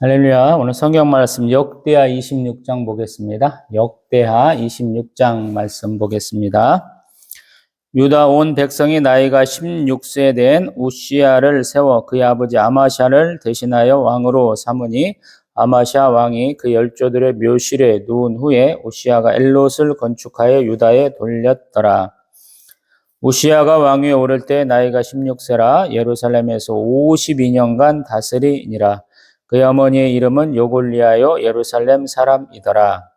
할렐루야. 오늘 성경 말씀 역대하 26장 보겠습니다. 역대하 26장 말씀 보겠습니다. 유다 온 백성이 나이가 16세 된 우시야를 세워 그의 아버지 아마샤를 대신하여 왕으로 삼으니 아마샤 왕이 그 열조들의 묘실에 누운 후에 우시야가 엘롯을 건축하여 유다에 돌렸더라. 우시야가 왕위에 오를 때 나이가 16세라 예루살렘에서 52년간 다스리니라. 그의 어머니의 이름은 요골리아요 예루살렘 사람이더라.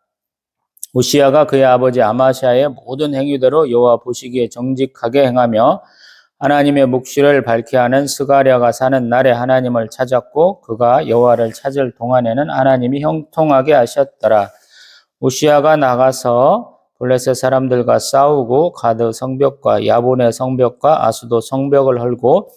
우시야가 그의 아버지 아마샤의 모든 행위대로 여호와 보시기에 정직하게 행하며 하나님의 묵시를 밝게 하는 스가랴가 사는 날에 하나님을 찾았고 그가 여호와를 찾을 동안에는 하나님이 형통하게 하셨더라. 우시야가 나가서 블레셋 사람들과 싸우고 가드 성벽과 야본의 성벽과 아수도 성벽을 헐고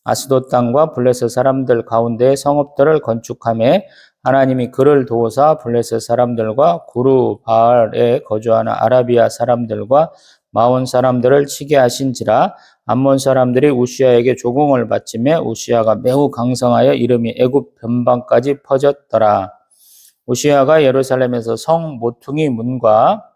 아스돗 땅과 블레셋 사람들 가운데 성읍들을 건축하며 하나님이 그를 도우사 블레셋 사람들과 구르 바알에 거주하는 아라비아 사람들과 마온 사람들을 치게 하신지라. 암몬 사람들이 우시야에게 조공을 바치며 우시야가 매우 강성하여 이름이 애굽 변방까지 퍼졌더라. 우시야가 예루살렘에서 성 모퉁이 문과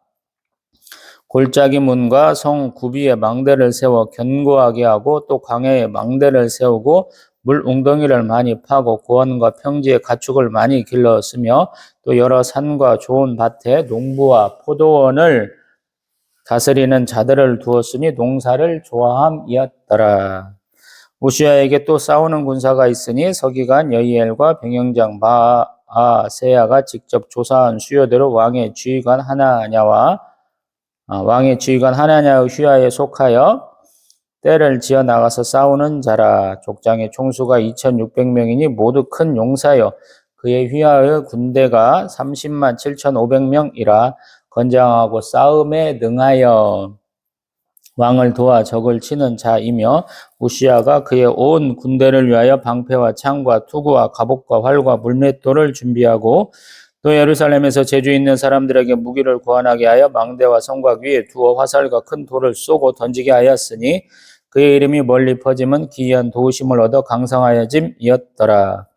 골짜기 문과 성 구비에 망대를 세워 견고하게 하고 또 광야에 망대를 세우고 물 웅덩이를 많이 파고 고원과 평지에 가축을 많이 길렀으며 또 여러 산과 좋은 밭에 농부와 포도원을 다스리는 자들을 두었으니 농사를 좋아함이었더라. 우시야에게 또 싸우는 군사가 있으니 서기관 여이엘과 병영장 바아세야가 직접 조사한 수요대로 왕의 지휘관 하나냐의 휘하에 속하여 떼를 지어 나가서 싸우는 자라. 족장의 총수가 2600명이니 모두 큰 용사여 그의 휘하의 군대가 30만 7500명이라 건장하고 싸움에 능하여 왕을 도와 적을 치는 자이며 우시야가 그의 온 군대를 위하여 방패와 창과 투구와 갑옷과 활과 물맷돌을 준비하고 또 예루살렘에서 재주 있는 사람들에게 무기를 구하게 하여 망대와 성곽 위에 두어 화살과 큰 돌을 쏘고 던지게 하였으니 그의 이름이 멀리 퍼짐은 기이한 도우심을 얻어 강성하여짐이었더라.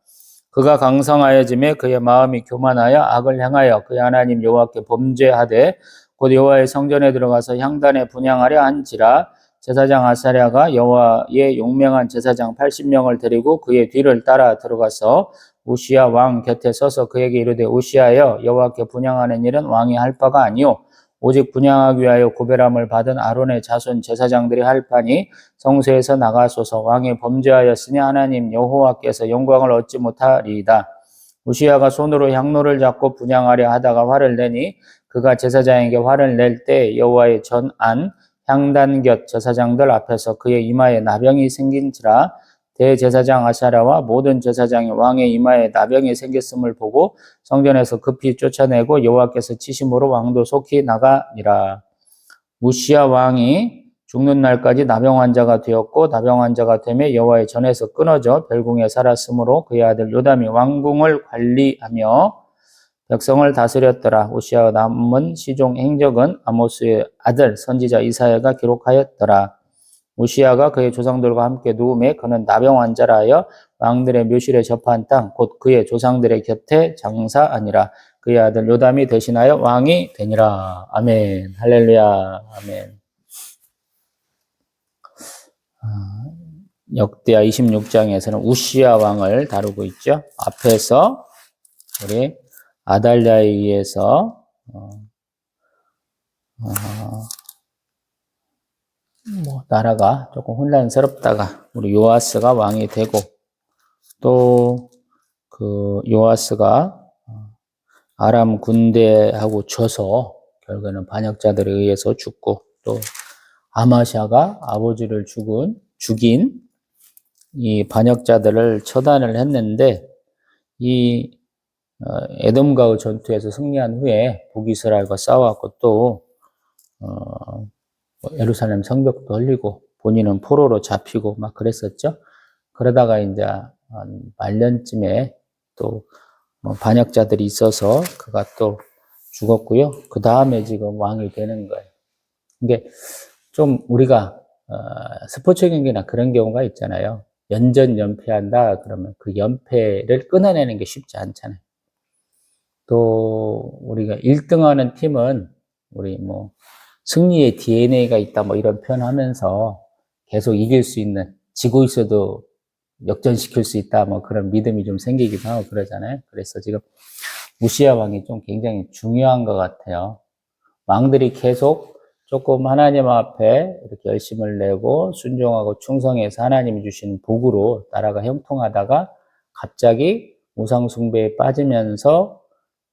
그가 강성하여짐에 그의 마음이 교만하여 악을 행하여 그의 하나님 여호와께 범죄하되 곧 여호와의 성전에 들어가서 향단에 분향하려 한지라. 제사장 아사랴가 여호와의 용맹한 제사장 80명을 데리고 그의 뒤를 따라 들어가서 우시야 왕 곁에 서서 그에게 이르되 우시야여 여호와께 분향하는 일은 왕이 할 바가 아니요 오직 분향하기 위하여 고별함을 받은 아론의 자손 제사장들이 할 바니 성소에서 나가소서. 왕이 범죄하였으니 하나님 여호와께서 영광을 얻지 못하리이다. 우시야가 손으로 향로를 잡고 분향하려 하다가 화를 내니 그가 제사장에게 화를 낼 때 여호와의 전안 향단 곁 제사장들 앞에서 그의 이마에 나병이 생긴지라. 대제사장 아사랴와 모든 제사장이 왕의 이마에 나병이 생겼음을 보고 성전에서 급히 쫓아내고 여호와께서 치심으로 왕도 속히 나가니라. 우시야 왕이 죽는 날까지 나병 환자가 되었고 나병 환자가 되며 여호와의 전에서 끊어져 별궁에 살았으므로 그의 아들 요담이 왕궁을 관리하며 백성을 다스렸더라. 우시야가 남은 시종 행적은 아모스의 아들 선지자 이사야가 기록하였더라. 우시야가 그의 조상들과 함께 누움에 그는 나병 환자라 하여 왕들의 묘실에 접한 땅 곧 그의 조상들의 곁에 장사하니라. 그의 아들 요담이 대신하여 왕이 되니라. 아멘. 할렐루야. 아멘. 역대하 26장에서는 우시야 왕을 다루고 있죠. 앞에서 우리 아달랴에 의해서 나라가 조금 혼란스럽다가 우리 요아스가 왕이 되고 또 그 요아스가 아람 군대하고 져서 결국에는 반역자들에 의해서 죽고 또 아마샤가 아버지를 죽인 이 반역자들을 처단을 했는데 이 에돔과의 전투에서 승리한 후에 북이스라엘과 싸워왔고 또 예루살렘 성벽도 흘리고 본인은 포로로 잡히고 막 그랬었죠. 그러다가 이제 한 말년쯤에 또 반역자들이 있어서 그가 또 죽었고요. 그 다음에 지금 왕이 되는 거예요. 이게 좀 우리가 스포츠 경기나 그런 경우가 있잖아요. 연전연패한다 그러면 그 연패를 끊어내는 게 쉽지 않잖아요. 또 우리가 1등하는 팀은 우리 뭐 승리의 DNA가 있다 뭐 이런 표현하면서 계속 이길 수 있는, 지고 있어도 역전시킬 수 있다 뭐 그런 믿음이 좀 생기기도 하고 그러잖아요. 그래서 지금 우시야 왕이 좀 굉장히 중요한 것 같아요. 왕들이 계속 조금 하나님 앞에 이렇게 열심을 내고 순종하고 충성해서 하나님이 주신 복으로 나라가 형통하다가 갑자기 우상 숭배에 빠지면서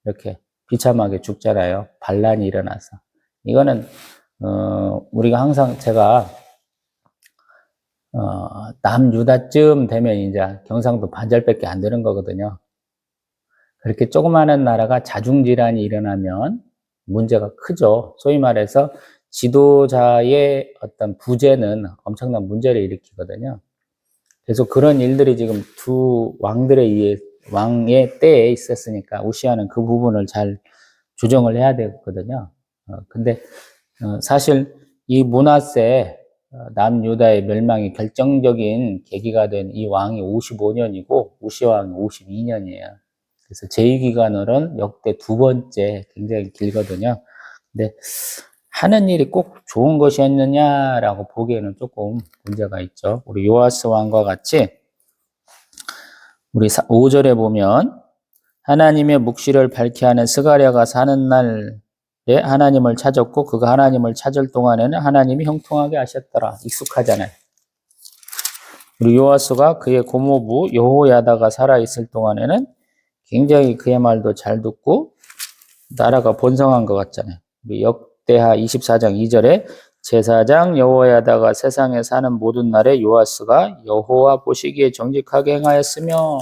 이렇게 비참하게 죽잖아요. 반란이 일어나서. 이거는 우리가 항상 제가 남유다쯤 되면 이제 경상도 반절밖에 안 되는 거거든요. 그렇게 조그마한 나라가 자중질환이 일어나면 문제가 크죠. 소위 말해서 지도자의 어떤 부재는 엄청난 문제를 일으키거든요. 그래서 그런 일들이 지금 두 왕들에 의해 왕의 때에 있었으니까 우시아는 그 부분을 잘 조정을 해야 되거든요. 근데 사실 이 므낫세 남유다의 멸망이 결정적인 계기가 된 이 왕이 55년이고 우시아 왕이 52년이에요. 그래서 제2기간으로는 역대 두 번째 굉장히 길거든요. 근데 하는 일이 꼭 좋은 것이었느냐라고 보기에는 조금 문제가 있죠. 우리 요아스 왕과 같이 우리 5절에 보면 하나님의 묵시를 밝게 하는 스가랴가 사는 날에 하나님을 찾았고 그가 하나님을 찾을 동안에는 하나님이 형통하게 하셨더라. 익숙하잖아요. 우리 요아스가 그의 고모부 여호야다가 살아있을 동안에는 굉장히 그의 말도 잘 듣고 나라가 번성한 것 같잖아요. 우리 역대하 24장 2절에 제사장 여호야다가 세상에 사는 모든 날에 요아스가 여호와 보시기에 정직하게 행하였으며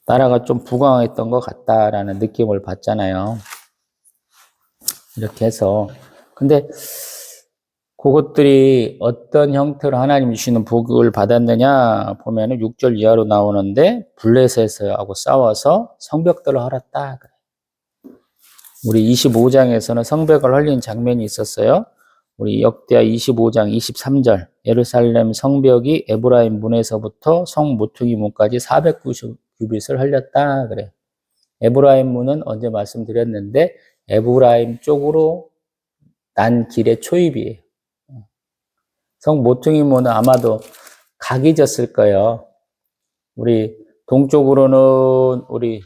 나라가 좀 부강했던 것 같다라는 느낌을 받잖아요. 이렇게 해서 근데 그것들이 어떤 형태로 하나님 주시는 복을 받았느냐 보면은 6절 이하로 나오는데 블레셋하고 싸워서 성벽들을 헐었다. 우리 25장에서는 성벽을 헐린 장면이 있었어요. 우리 역대하 25장 23절 예루살렘 성벽이 에브라임 문에서부터 성 모퉁이 문까지 490규빗을 헐렸다 그래. 에브라임 문은 언제 말씀드렸는데 에브라임 쪽으로 난 길의 초입이에요. 성 모퉁이 문은 아마도 각이 졌을 거예요. 우리 동쪽으로는 우리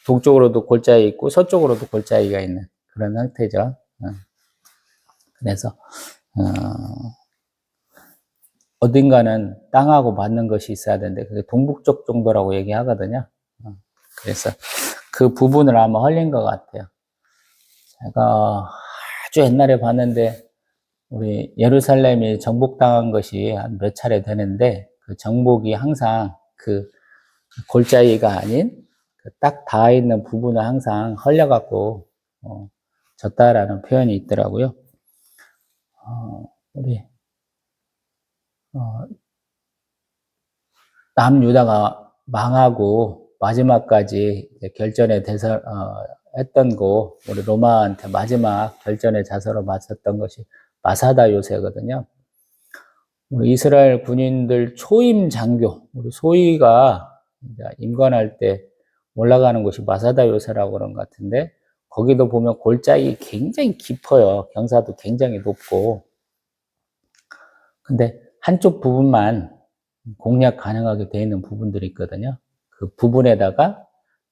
동쪽으로도 골짜기 있고 서쪽으로도 골짜기가 있는 그런 상태죠. 그래서 어딘가는 땅하고 맞는 것이 있어야 되는데 그게 동북쪽 정도라고 얘기하거든요. 그래서 그 부분을 아마 헐린 것 같아요. 제가 아주 옛날에 봤는데 우리 예루살렘이 정복당한 것이 한 몇 차례 되는데 그 정복이 항상 그 골짜기가 아닌 딱 닿아 있는 부분을 항상 헐려갖고 졌다라는 표현이 있더라고요. 우리 남유다가 망하고 마지막까지 결전에 했던 거 우리 로마한테 마지막 결전의 자세로 맞섰던 것이 마사다 요새거든요. 우리 이스라엘 군인들 초임 장교, 우리 소위가 임관할 때 올라가는 곳이 마사다 요새라고 그런 것 같은데 거기도 보면 골짜기 굉장히 깊어요. 경사도 굉장히 높고. 근데 한쪽 부분만 공략 가능하게 되어 있는 부분들이 있거든요. 그 부분에다가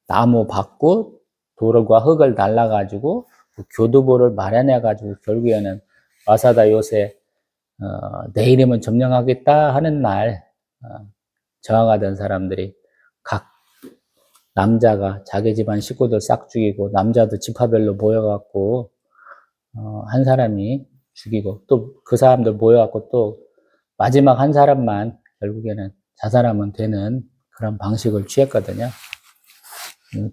나무 받고 돌과 흙을 날라가지고 그 교두보를 마련해가지고 결국에는 마사다 요새 내 이름은 점령하겠다 하는 날 저항하던 사람들이 각 남자가 자기 집안 식구들 싹 죽이고 남자도 지파별로 모여갖고 한 사람이 죽이고 또 그 사람들 모여갖고 또 마지막 한 사람만 결국에는 자살하면 되는 그런 방식을 취했거든요.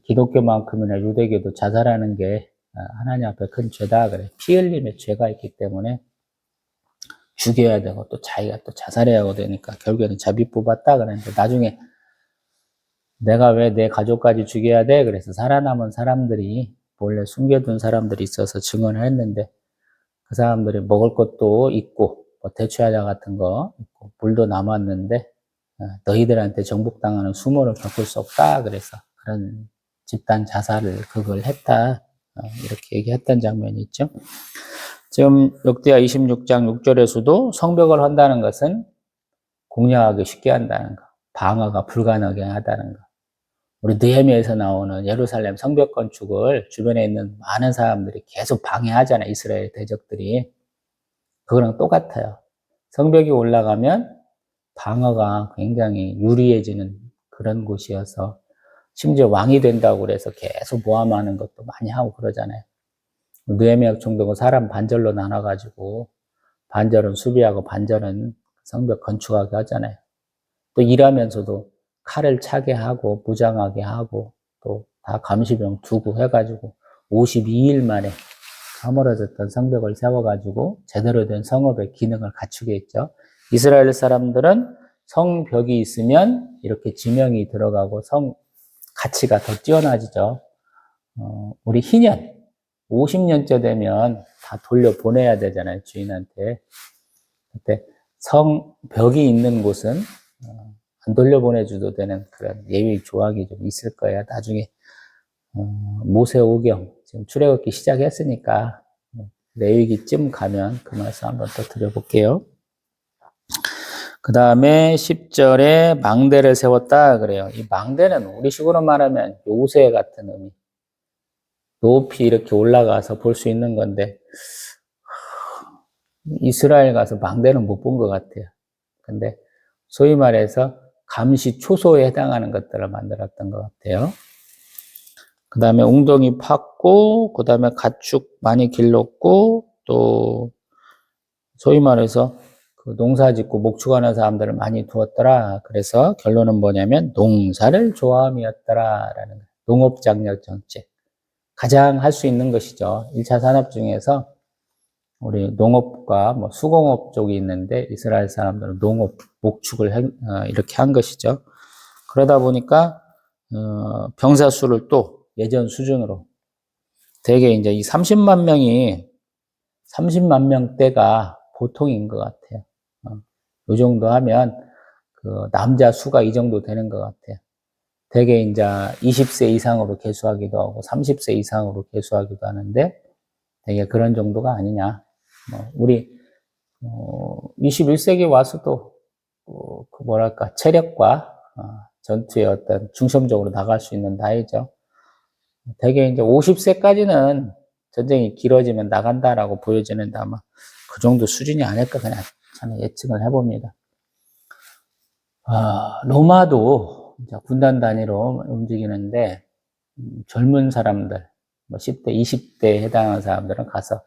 기독교만큼이나 유대교도 자살하는 게 하나님 앞에 큰 죄다 그래. 피 흘림의 죄가 있기 때문에 죽여야 되고 또 자기가 또 자살해야 하고 되니까 결국에는 자비 뽑았다 그랬는데 나중에 내가 왜 내 가족까지 죽여야 돼? 그래서 살아남은 사람들이 원래 숨겨둔 사람들이 있어서 증언을 했는데 그 사람들이 먹을 것도 있고 뭐 대추야자 같은 거 있고, 물도 남았는데 너희들한테 정복당하는 수모를 겪을 수 없다. 그래서 그런 집단 자살을 그걸 했다. 이렇게 얘기했던 장면이 있죠. 지금 역대하 26장 6절에서도 성벽을 한다는 것은 공략하기 쉽게 한다는 거, 방어가 불가능하게 하다는 거. 우리 느헤미야에서 나오는 예루살렘 성벽 건축을 주변에 있는 많은 사람들이 계속 방해하잖아요. 이스라엘 대적들이. 그거랑 똑같아요. 성벽이 올라가면 방어가 굉장히 유리해지는 그런 곳이어서 심지어 왕이 된다고 그래서 계속 모함하는 것도 많이 하고 그러잖아요. 느헤미야 총독은 사람 반절로 나눠가지고 반절은 수비하고 반절은 성벽 건축하게 하잖아요. 또 일하면서도 칼을 차게 하고 무장하게 하고 또 다 감시병 두고 해가지고 52일 만에 허물어졌던 성벽을 세워가지고 제대로 된 성읍의 기능을 갖추게 했죠. 이스라엘 사람들은 성벽이 있으면 이렇게 지명이 들어가고 성 가치가 더 뛰어나지죠. 우리 희년 50년째 되면 다 돌려보내야 되잖아요, 주인한테. 그때 성벽이 있는 곳은 안 돌려보내줘도 되는 그런 예외 조항이 좀 있을 거예요. 나중에 모세오경 지금 출애굽기 시작했으니까 레위기쯤 가면 그 말씀 한번 또 드려볼게요. 그 다음에 10절에 망대를 세웠다 그래요. 이 망대는 우리식으로 말하면 요새 같은 의미. 높이 이렇게 올라가서 볼 수 있는 건데 이스라엘 가서 망대는 못 본 것 같아요. 근데 소위 말해서 감시 초소에 해당하는 것들을 만들었던 것 같아요. 그 다음에 웅덩이 팠고, 그 다음에 가축 많이 길렀고, 또 소위 말해서 그 농사 짓고 목축하는 사람들을 많이 두었더라. 그래서 결론은 뭐냐면 농사를 좋아함이었더라라는 거예요. 농업장려 정책. 가장 할 수 있는 것이죠. 1차 산업 중에서 우리 농업과 뭐 수공업 쪽이 있는데 이스라엘 사람들은 농업, 목축을 이렇게 한 것이죠. 그러다 보니까 병사 수를 또 예전 수준으로 대개 이제 이 30만 명대가 보통인 것 같아요. 이 정도 하면 그 남자 수가 이 정도 되는 것 같아요. 대개 이제 20세 이상으로 계수하기도 하고 30세 이상으로 계수하기도 하는데 되게 그런 정도가 아니냐. 우리 21세기 와서도 그 뭐랄까 체력과 전투의 어떤 중심적으로 나갈 수 있는 나이죠. 대개 이제 50세까지는 전쟁이 길어지면 나간다라고 보여지는데 아마 그 정도 수준이 아닐까 그냥 저는 예측을 해봅니다. 로마도 이제 군단 단위로 움직이는데 젊은 사람들, 뭐 10대, 20대에 해당하는 사람들은 가서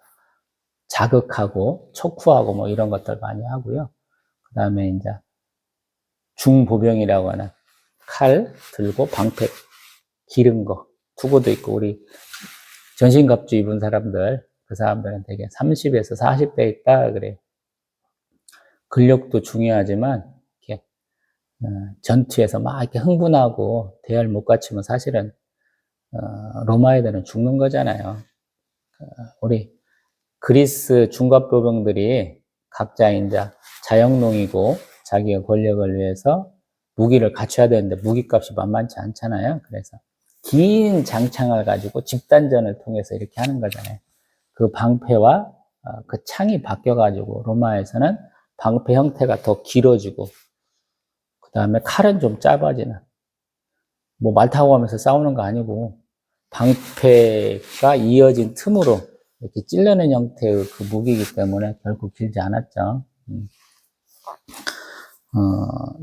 자극하고 촉구하고 뭐 이런 것들 많이 하고요. 그 다음에 이제 중보병이라고 하는 칼 들고 방패 기른 거, 투구도 있고 우리 전신갑주 입은 사람들, 그 사람들은 되게 30에서 40대 있다 그래요. 근력도 중요하지만 이렇게 전투에서 막 이렇게 흥분하고 대화를 못 갖추면 사실은 로마 애들은 죽는 거잖아요. 우리 그리스 중갑보병들이 각자 이제 자영농이고 자기의 권력을 위해서 무기를 갖춰야 되는데 무기값이 만만치 않잖아요. 그래서 긴 장창을 가지고 집단전을 통해서 이렇게 하는 거잖아요. 그 방패와 그 창이 바뀌어가지고 로마에서는 방패 형태가 더 길어지고 그 다음에 칼은 좀 짧아지는 뭐 말 타고 가면서 싸우는 거 아니고 방패가 이어진 틈으로 이렇게 찔러낸 형태의 그 무기이기 때문에 결국 길지 않았죠.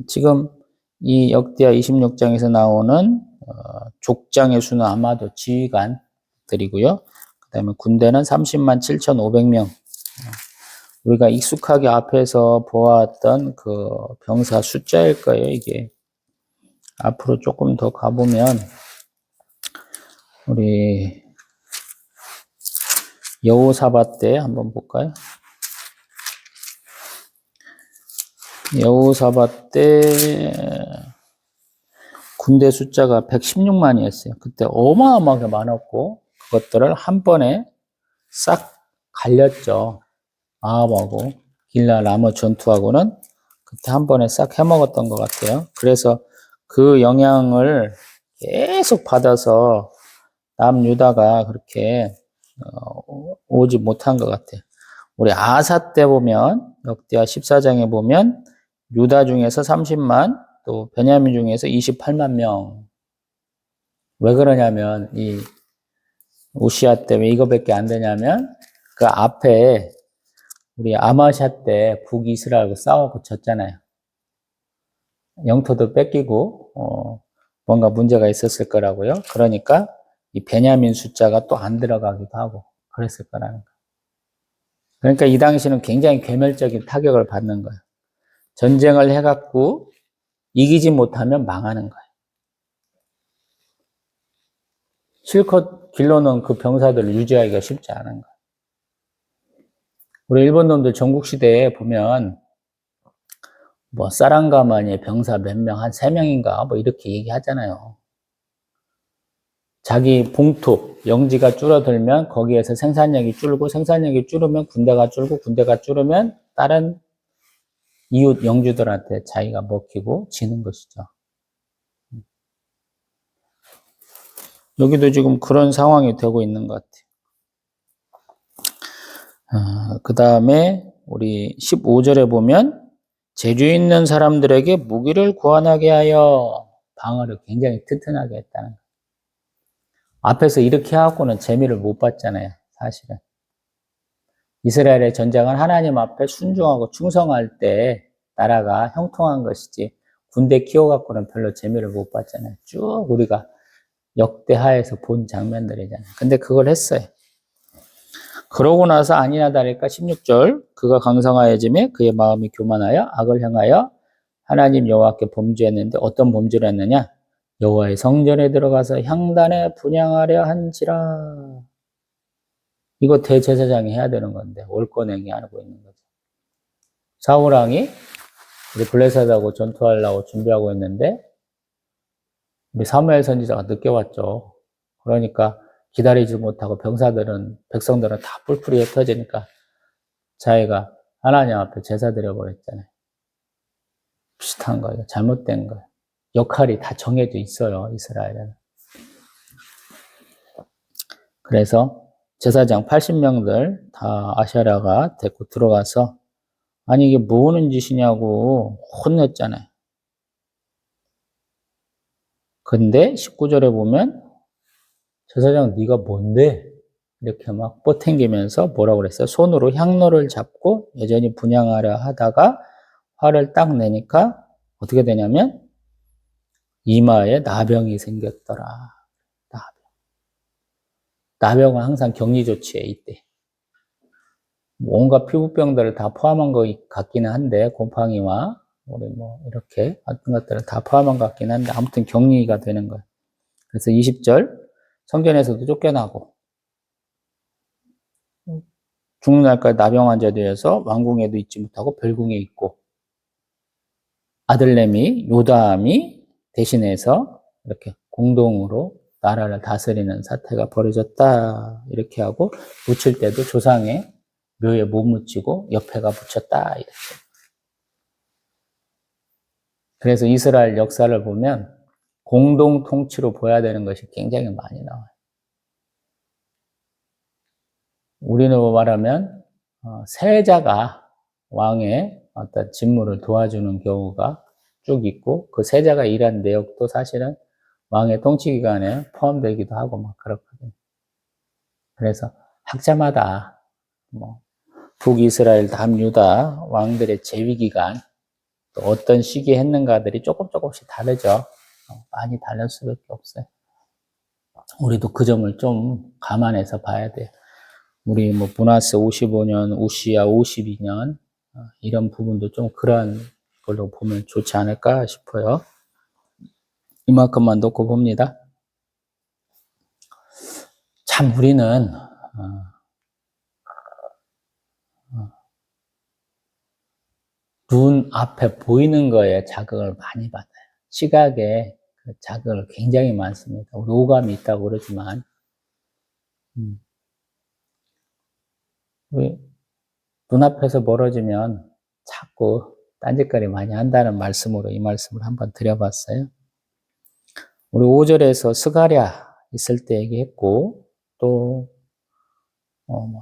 지금 이 역대하 26장에서 나오는 족장의 수는 아마도 지휘관들이고요. 그 다음에 군대는 30만 7,500명. 우리가 익숙하게 앞에서 보았던 그 병사 숫자일 거예요, 이게. 앞으로 조금 더 가보면, 우리 여호사밧 때 한번 볼까요? 여호사밧 때 군대 숫자가 116만이었어요. 그때 어마어마하게 많았고 그것들을 한 번에 싹 갈렸죠. 아합하고 길라 라모 전투하고는 그때 한 번에 싹 해먹었던 것 같아요. 그래서 그 영향을 계속 받아서 남유다가 그렇게 오지 못한 것 같아요. 우리 아사 때 보면 역대하 14장에 보면 유다 중에서 30만 또 베냐민 중에서 28만 명. 왜 그러냐면 이 우시아 때 왜 이거밖에 안 되냐면 그 앞에 우리 아마샤 때 북이스라엘하고 싸우고 졌잖아요. 영토도 뺏기고 뭔가 문제가 있었을 거라고요. 그러니까 이 베냐민 숫자가 또 안 들어가기도 하고 그랬을 거라는 거예요. 그러니까 이 당시는 굉장히 괴멸적인 타격을 받는 거예요. 전쟁을 해갖고 이기지 못하면 망하는 거예요. 실컷 길러놓은 그 병사들을 유지하기가 쉽지 않은 거예요. 우리 일본 놈들 전국시대에 보면 뭐 사랑가마니의 병사 몇 명, 한 3명인가 뭐 이렇게 얘기하잖아요. 자기 봉투, 영지가 줄어들면 거기에서 생산력이 줄고 생산력이 줄으면 군대가 줄고 군대가 줄으면 다른 이웃 영주들한테 자기가 먹히고 지는 것이죠. 여기도 지금 그런 상황이 되고 있는 것 같아요. 그 다음에 우리 15절에 보면 재주 있는 사람들에게 무기를 구원하게 하여 방어를 굉장히 튼튼하게 했다는 거예요. 앞에서 이렇게 하고는 재미를 못 봤잖아요, 사실은. 이스라엘의 전쟁은 하나님 앞에 순종하고 충성할 때 나라가 형통한 것이지 군대 키워갖고는 별로 재미를 못 봤잖아요. 쭉 우리가 역대하에서 본 장면들이잖아요. 근데 그걸 했어요. 그러고 나서 아니나 다를까 16절 그가 강성하여짐에 그의 마음이 교만하여 악을 행하여 하나님 여호와께 범죄했는데 어떤 범죄를 했느냐? 여호와의 성전에 들어가서 향단에 분향하려 한지라. 이거 대제사장이 해야 되는 건데 올권행이 하고 있는 거죠. 사울왕이 우리 블레셋하고 전투하려고 준비하고 있는데 우리 사무엘 선지자가 늦게 왔죠. 그러니까 기다리지 못하고 백성들은 다 뿔뿔이 흩어지니까 자기가 하나님 앞에 제사 드려버렸잖아요. 비슷한 거예요. 잘못된 거예요. 역할이 다 정해져 있어요, 이스라엘은. 그래서 제사장 80명들 다 아샤라가 데리고 들어가서 아니 이게 뭐 하는 짓이냐고 혼냈잖아요. 근데 19절에 보면 제사장 네가 뭔데? 이렇게 막 뻗탱기면서 뭐라고 그랬어요? 손으로 향로를 잡고 여전히 분향하려 하다가 화를 딱 내니까 어떻게 되냐면 이마에 나병이 생겼더라. 나병. 나병은 항상 격리 조치에 있대. 온갖 피부병들을 다 포함한 것 같기는 한데 곰팡이와 우리 뭐 이렇게 같은 것들을 다 포함한 것 같긴 한데 아무튼 격리가 되는 거예요. 그래서 20절 성전에서도 쫓겨나고 죽는 날까지 나병 환자 되어서 왕궁에도 있지 못하고 별궁에 있고 아들내미 요담이 대신해서 이렇게 공동으로 나라를 다스리는 사태가 벌어졌다 이렇게 하고 묻힐 때도 조상의 묘에 못 묻히고 옆에가 묻혔다 이렇게. 그래서 이스라엘 역사를 보면 공동 통치로 보여야 되는 것이 굉장히 많이 나와요. 우리는 말하면 세자가 왕의 어떤 직무를 도와주는 경우가 쭉 있고 그 세자가 일한 내역도 사실은 왕의 통치 기간에 포함되기도 하고 막 그렇거든요. 그래서 학자마다 뭐 북이스라엘 남유다 왕들의 재위 기간 또 어떤 시기에 했는가들이 조금씩 다르죠. 많이 다를 수밖에 없어요. 우리도 그 점을 좀 감안해서 봐야 돼요. 우리 뭐 문하세 55년, 우시야 52년 이런 부분도 좀 그런 걸로 보면 좋지 않을까 싶어요. 이만큼만 놓고 봅니다. 참 우리는 눈 앞에 보이는 거에 자극을 많이 받아요. 시각에 그 자극을 굉장히 많습니다. 우리 오감이 있다고 그러지만 우리 눈앞에서 멀어지면 자꾸 딴짓거리 많이 한다는 말씀으로 이 말씀을 한번 드려봤어요. 우리 5절에서 스가랴 있을 때 얘기했고, 또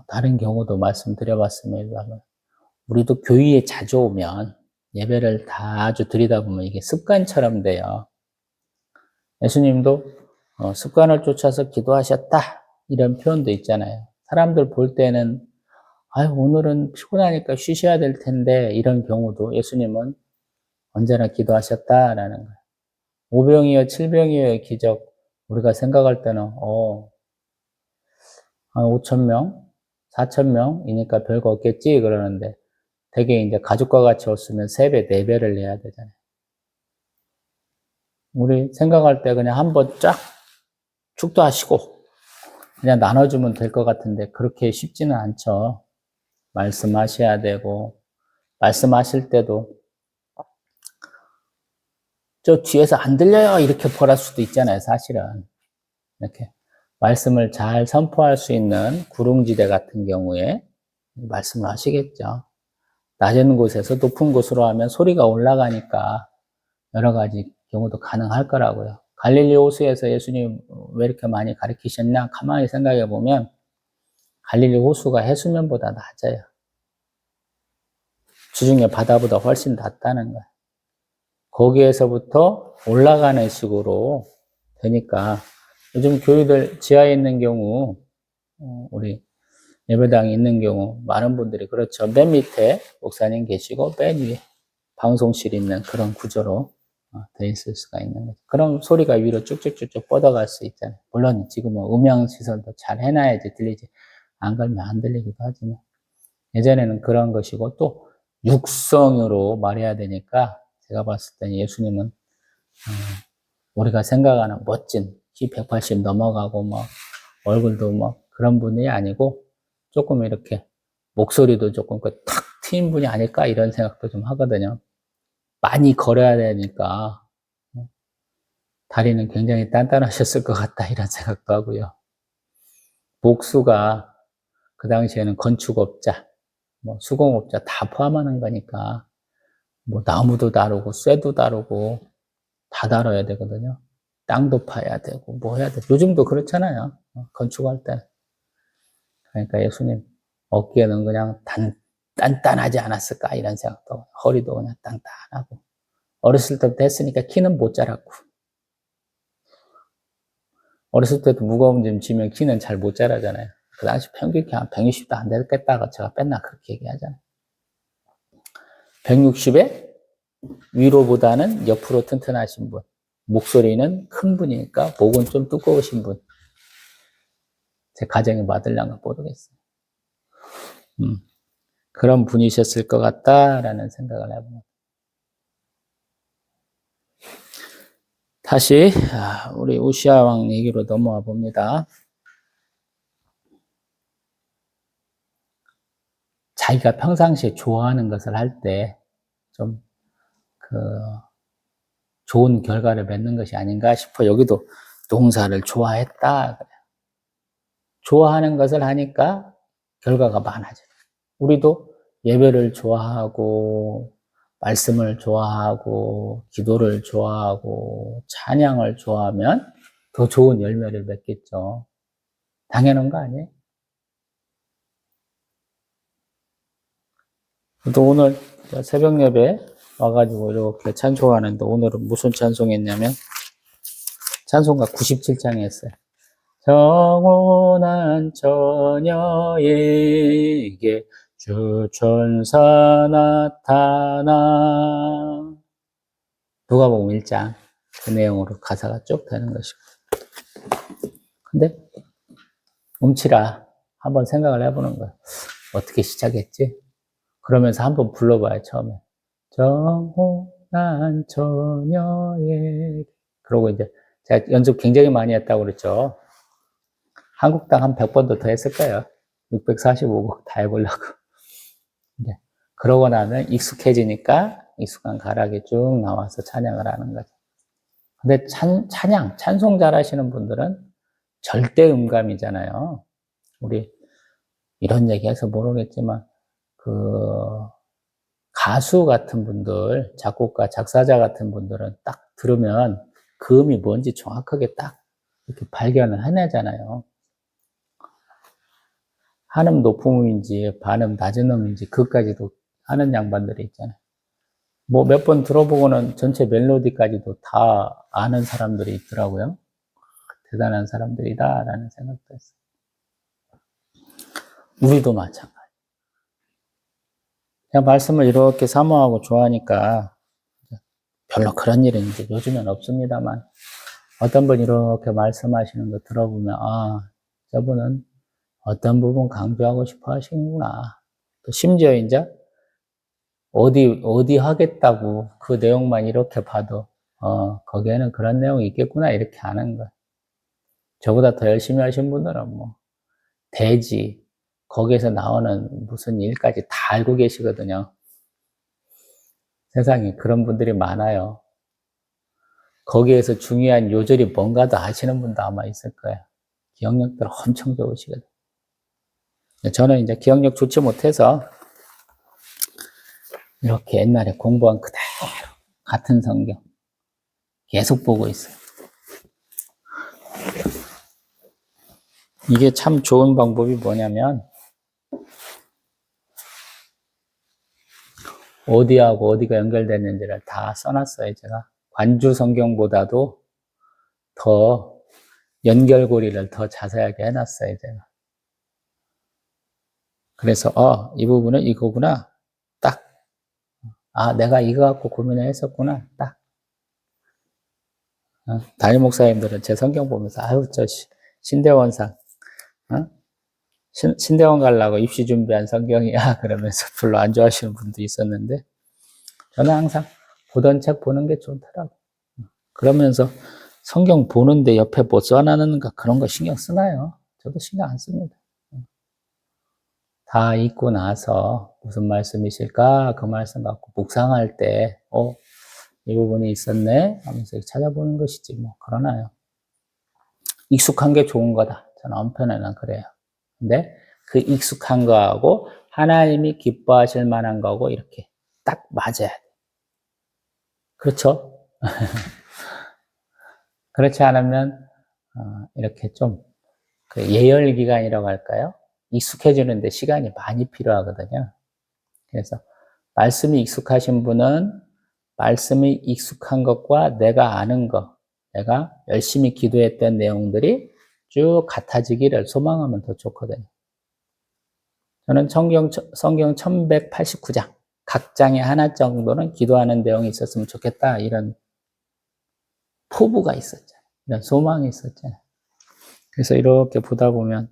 다른 경우도 말씀드려봤습니다만, 우리도 교회에 자주 오면 예배를 다 아주 드리다 보면 이게 습관처럼 돼요. 예수님도 습관을 쫓아서 기도하셨다 이런 표현도 있잖아요. 사람들 볼 때는 오늘은 피곤하니까 쉬셔야 될 텐데 이런 경우도 예수님은 언제나 기도하셨다라는 거예요. 5병이여 7병이여 기적 우리가 생각할 때는 한 5,000명, 4,000명이니까 별거 없겠지 그러는데 되게 이제 가족과 같이 왔으면 3배, 4배를 내야 되잖아요. 우리 생각할 때 그냥 한번 쫙 축도하시고 그냥 나눠주면 될 것 같은데 그렇게 쉽지는 않죠. 말씀하셔야 되고 말씀하실 때도 저 뒤에서 안 들려요 이렇게 벌할 수도 있잖아요. 사실은 이렇게 말씀을 잘 선포할 수 있는 구릉지대 같은 경우에 말씀을 하시겠죠. 낮은 곳에서 높은 곳으로 하면 소리가 올라가니까 여러 가지 경우도 가능할 거라고요. 갈릴리 호수에서 예수님 왜 이렇게 많이 가르치셨냐? 가만히 생각해 보면 갈릴리 호수가 해수면보다 낮아요. 주중에 바다보다 훨씬 낮다는 거예요. 거기에서부터 올라가는 식으로 되니까 요즘 교회들 지하에 있는 경우 우리 예배당이 있는 경우 많은 분들이 그렇죠. 맨 밑에 목사님 계시고 맨 위에 방송실 있는 그런 구조로 돼 있을 수가 있는 거죠. 그럼 소리가 위로 쭉쭉쭉쭉 뻗어갈 수 있잖아요. 물론 지금은 음향시설도 잘 해놔야지 들리지 안 그러면 안 들리기도 하지만 예전에는 그런 것이고 또 육성으로 말해야 되니까 제가 봤을 때는 예수님은 우리가 생각하는 멋진 키 180 넘어가고 뭐 얼굴도 뭐 그런 분이 아니고 조금 이렇게 목소리도 조금 탁 트인 분이 아닐까 이런 생각도 좀 하거든요. 많이 걸어야 되니까 다리는 굉장히 단단하셨을 것 같다 이런 생각도 하고요. 목수가 그 당시에는 건축업자, 뭐 수공업자 다 포함하는 거니까 뭐 나무도 다루고 쇠도 다루고 다 다뤄야 되거든요. 땅도 파야 되고 뭐 해야 돼. 요즘도 그렇잖아요. 건축할 때. 그러니까 예수님 어깨는 그냥 단단하지 않았을까 이런 생각도 허리도 그냥 단단하고 어렸을 때부터 했으니까 키는 못 자랐고 어렸을 때도 무거운 짐 지면 키는 잘 못 자라잖아요. 그 당시 평균 키 한 160도 안 됐겠다가 제가 맨날 그렇게 얘기하잖아요. 160에 위로보다는 옆으로 튼튼하신 분, 목소리는 큰 분이니까 목은 좀 두꺼우신 분. 제 가정에 맞을랑가 모르겠어요. 그런 분이셨을 것 같다라는 생각을 해봅니다. 다시 우리 우시아 왕 얘기로 넘어와 봅니다. 자기가 평상시에 좋아하는 것을 할 때 좀 좋은 결과를 맺는 것이 아닌가 싶어. 여기도 농사를 좋아했다. 좋아하는 것을 하니까 결과가 많아져요. 우리도 예배를 좋아하고 말씀을 좋아하고 기도를 좋아하고 찬양을 좋아하면 더 좋은 열매를 맺겠죠. 당연한 거 아니에요? 또 오늘 새벽 예배 와가지고 이렇게 찬송하는데 오늘은 무슨 찬송했냐면 찬송가 97장에 했어요. 정온한 처녀에게 주 천사 나타나 누가복음 1장 그 내용으로 가사가 쭉 되는 것이고 근데 음치라 한번 생각을 해보는 거예요. 어떻게 시작했지? 그러면서 한번 불러봐요. 처음에 정온한 처녀에게 그러고 이제 제가 연습 굉장히 많이 했다고 그랬죠. 한국당 한 100번도 더 했을 거예요. 645곡 다 해보려고. 이제 그러고 나면 익숙해지니까 익숙한 가락이 쭉 나와서 찬양을 하는 거죠. 근데 찬송 잘 하시는 분들은 절대 음감이잖아요. 우리 이런 얘기 해서 모르겠지만 가수 같은 분들, 작곡가, 작사자 같은 분들은 딱 들으면 그 음이 뭔지 정확하게 딱 이렇게 발견을 해내잖아요. 한음 높은 음인지, 반음 낮은 음인지, 그것까지도 하는 양반들이 있잖아요. 뭐 몇 번 들어보고는 전체 멜로디까지도 다 아는 사람들이 있더라고요. 대단한 사람들이다라는 생각도 했어요. 우리도 마찬가지. 그냥 말씀을 이렇게 사모하고 좋아하니까 별로 그런 일은 이제 요즘엔 없습니다만 어떤 분 이렇게 말씀하시는 거 들어보면 저분은 어떤 부분 강조하고 싶어 하시는구나. 또 심지어 이제 어디 하겠다고 그 내용만 이렇게 봐도 거기에는 그런 내용이 있겠구나 이렇게 아는 거예요. 저보다 더 열심히 하신 분들은 뭐 대지 거기에서 나오는 무슨 일까지 다 알고 계시거든요. 세상에 그런 분들이 많아요. 거기에서 중요한 요절이 뭔가도 아시는 분도 아마 있을 거예요. 기억력들 엄청 좋으시거든요. 저는 이제 기억력 좋지 못해서 이렇게 옛날에 공부한 그대로 같은 성경 계속 보고 있어요. 이게 참 좋은 방법이 뭐냐면 어디하고 어디가 연결됐는지를 다 써놨어요. 제가 관주 성경보다도 더 연결고리를 더 자세하게 해놨어요. 제가. 그래서 이 부분은 이거구나. 딱. 내가 이거 갖고 고민을 했었구나. 딱. 담임 목사님들은 제 성경 보면서 저 신대원상 신대원 가려고 입시 준비한 성경이야 그러면서 별로 안 좋아하시는 분도 있었는데 저는 항상 보던 책 보는 게 좋더라고. 그러면서 성경 보는데 옆에 뭐 써놨는가 그런 거 신경 쓰나요? 저도 신경 안 씁니다. 다 읽고 나서 무슨 말씀이실까 그 말씀 갖고 묵상할 때 이 부분이 있었네 하면서 찾아보는 것이지 뭐 그러나요. 익숙한 게 좋은 거다. 저는 한편에는 그래요. 근데 그 익숙한 거하고 하나님이 기뻐하실 만한 거고 이렇게 딱 맞아야 돼. 그렇죠? 그렇지 않으면 이렇게 좀 예열 기간이라고 할까요? 익숙해지는데 시간이 많이 필요하거든요. 그래서 말씀이 익숙하신 분은 말씀이 익숙한 것과 내가 아는 것, 내가 열심히 기도했던 내용들이 쭉 같아지기를 소망하면 더 좋거든요. 저는 성경 1189장, 각 장에 하나 정도는 기도하는 내용이 있었으면 좋겠다, 이런 포부가 있었잖아요. 이런 소망이 있었잖아요. 그래서 이렇게 보다 보면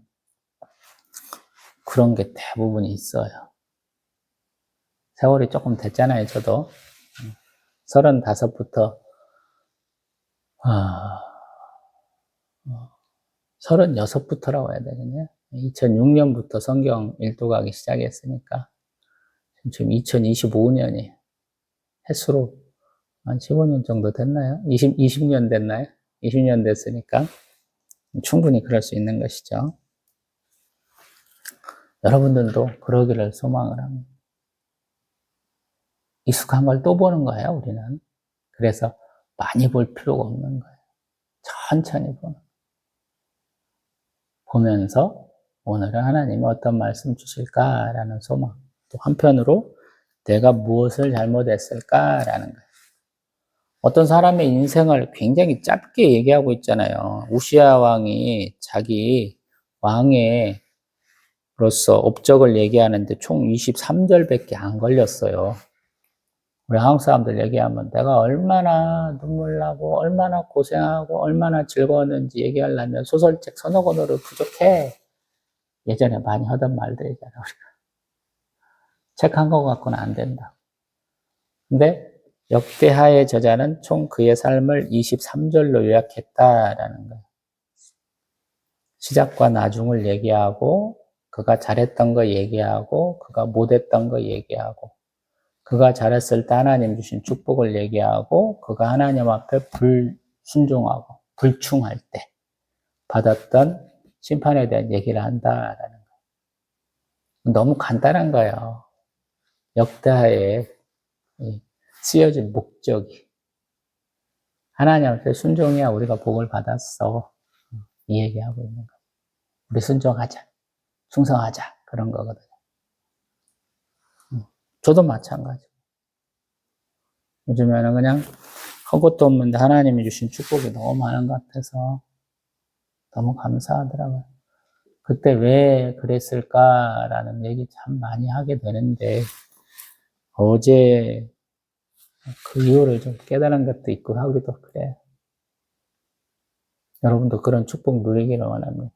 그런 게 대부분이 있어요. 세월이 조금 됐잖아요, 저도. 35부터 36부터라고 해야 되겠네요. 2006년부터 성경 일독하기 시작했으니까 지금 2025년이 횟수로 한 15년 정도 됐나요? 20년 됐나요? 20년 됐으니까 충분히 그럴 수 있는 것이죠. 여러분들도 그러기를 소망을 합니다. 익숙한 걸 또 보는 거예요, 우리는. 그래서 많이 볼 필요가 없는 거예요. 천천히 보면서 오늘은 하나님이 어떤 말씀 주실까라는 소망. 또 한편으로 내가 무엇을 잘못했을까라는 거예요. 어떤 사람의 인생을 굉장히 짧게 얘기하고 있잖아요. 우시야 왕이 자기 왕의 로서 업적을 얘기하는데 총 23절밖에 안 걸렸어요. 우리 한국 사람들 얘기하면 내가 얼마나 눈물 나고 얼마나 고생하고 얼마나 즐거웠는지 얘기하려면 소설책 서너 권으로 부족해. 예전에 많이 하던 말들이잖아요. 우리가. 책 한 권 갖고는 안 된다. 근데 역대하의 저자는 총 그의 삶을 23절로 요약했다라는 거예요. 시작과 나중을 얘기하고 그가 잘했던 거 얘기하고 그가 못했던 거 얘기하고 그가 잘했을 때 하나님 주신 축복을 얘기하고 그가 하나님 앞에 불순종하고 불충할 때 받았던 심판에 대한 얘기를 한다라는 거예요. 너무 간단한 거예요. 역사에 쓰여진 목적이 하나님한테 순종해야 우리가 복을 받았어. 이 얘기하고 있는 거예요. 우리 순종하자. 충성하자. 그런 거거든요. 저도 마찬가지. 요즘에는 그냥 한 것도 없는데 하나님이 주신 축복이 너무 많은 것 같아서 너무 감사하더라고요. 그때 왜 그랬을까라는 얘기 참 많이 하게 되는데 어제 그 이유를 좀 깨달은 것도 있고 하기도 그래요. 여러분도 그런 축복 누리기를 원합니다.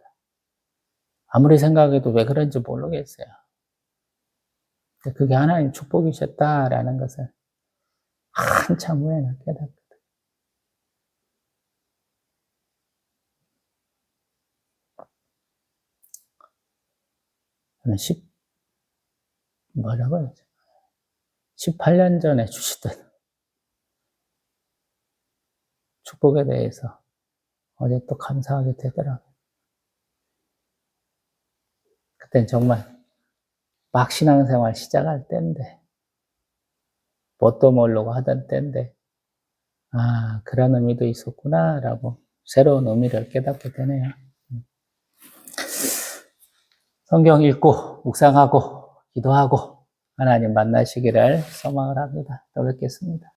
아무리 생각해도 왜 그런지 모르겠어요. 그게 하나님 축복이셨다라는 것을 한참 후에는 깨닫거든요. 저는 18년 전에 주시던 축복에 대해서 어제 또 감사하게 되더라고요. 그땐 정말 막 신앙생활 시작할 때인데, 뭣도 모르고 하던 때인데, 아, 그런 의미도 있었구나라고 새로운 의미를 깨닫게 되네요. 성경 읽고, 묵상하고, 기도하고, 하나님 만나시기를 소망을 합니다. 또 뵙겠습니다.